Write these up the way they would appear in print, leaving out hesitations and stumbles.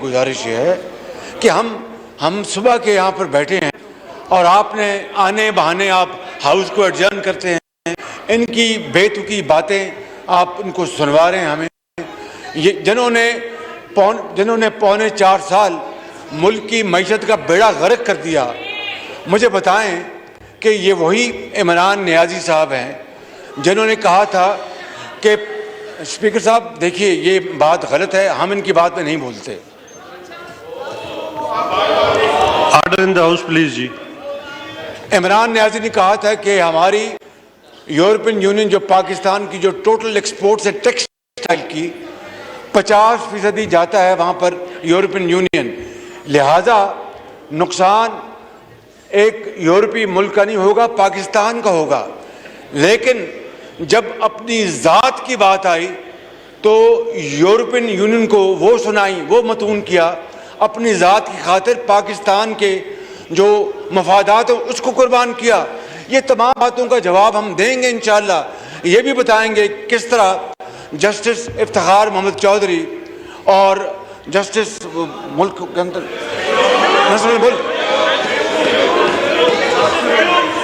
गुजारिश ये है कि हम सुबह के यहाँ पर बैठे हैं और आपने आने बहाने आप हाउस को एडजर्न करते हैं, इनकी बेतुकी बातें आप इनको सुनवा रहे हैं हमें। ये जिन्होंने 4.25 साल मुल्क की मईशत का बेड़ा गर्क कर दिया, मुझे बताएं कि ये वही इमरान नियाज़ी साहब हैं जिन्होंने कहा था कि स्पीकर साहब देखिए ये बात गलत है, हम इनकी बात में नहीं बोलते। Order in the house please जी। इमरान नियाज़ी ने कहा था कि हमारी यूरोपियन यूनियन जो पाकिस्तान की जो टोटल एक्सपोर्ट्स है टेक्सटाइल की 50% जाता है वहाँ पर यूरोपियन यूनियन, लिहाजा नुकसान एक यूरोपीय मुल्क का नहीं होगा, पाकिस्तान का होगा। लेकिन जब अपनी ज़ात की बात आई तो यूरोपियन यूनियन को वो सुनाई, वो मतून किया, अपनी ज़ात की खातिर पाकिस्तान के जो मफादात हैं उसको कुर्बान किया। ये तमाम बातों का जवाब हम देंगे इंशाअल्लाह। ये भी बताएंगे किस तरह जस्टिस इफ्तिखार मोहम्मद चौधरी और जस्टिस मुल्क के अंदर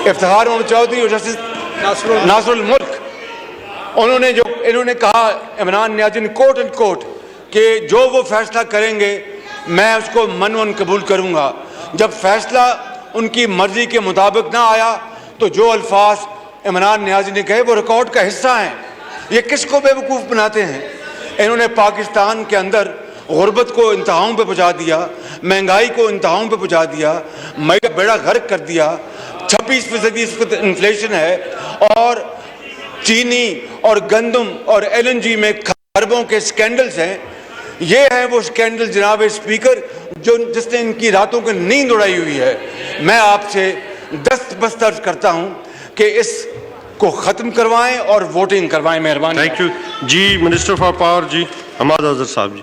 इफ्तिखार मोहम्मद चौधरी और जस्टिस नासरुल मुल्क, इन्होंने कहा इमरान नियाज़ी ने कोट एंड कोट कि जो वो फैसला करेंगे मैं उसको मनवन कबूल करूँगा। जब फैसला उनकी मर्जी के मुताबिक ना आया तो जो अल्फाज इमरान नियाज़ी ने कहे वो रिकॉर्ड का हिस्सा हैं। ये किसको बेवकूफ़ बनाते हैं? इन्होंने पाकिस्तान के अंदर गुर्बत को इंतहाओं पे पहुँचा दिया, महंगाई को इंतहाओं पे पहुँचा दिया, मई का बेड़ा गर्क कर दिया, 26% इस वक्त इन्फ्लेशन है और चीनी और गंदम और LNG में खरबों के स्कैंडल्स हैं। ये है वो स्कैंडल जनाब स्पीकर जिसने इनकी रातों की नींद उड़ाई हुई है। मैं आपसे दस्तबस्तर करता हूं कि इसको ख़त्म करवाएं और वोटिंग करवाएं, मेहरबानी। थैंक यू जी। मिनिस्टर फॉर पावर जी हमाद अजहर साहब जी।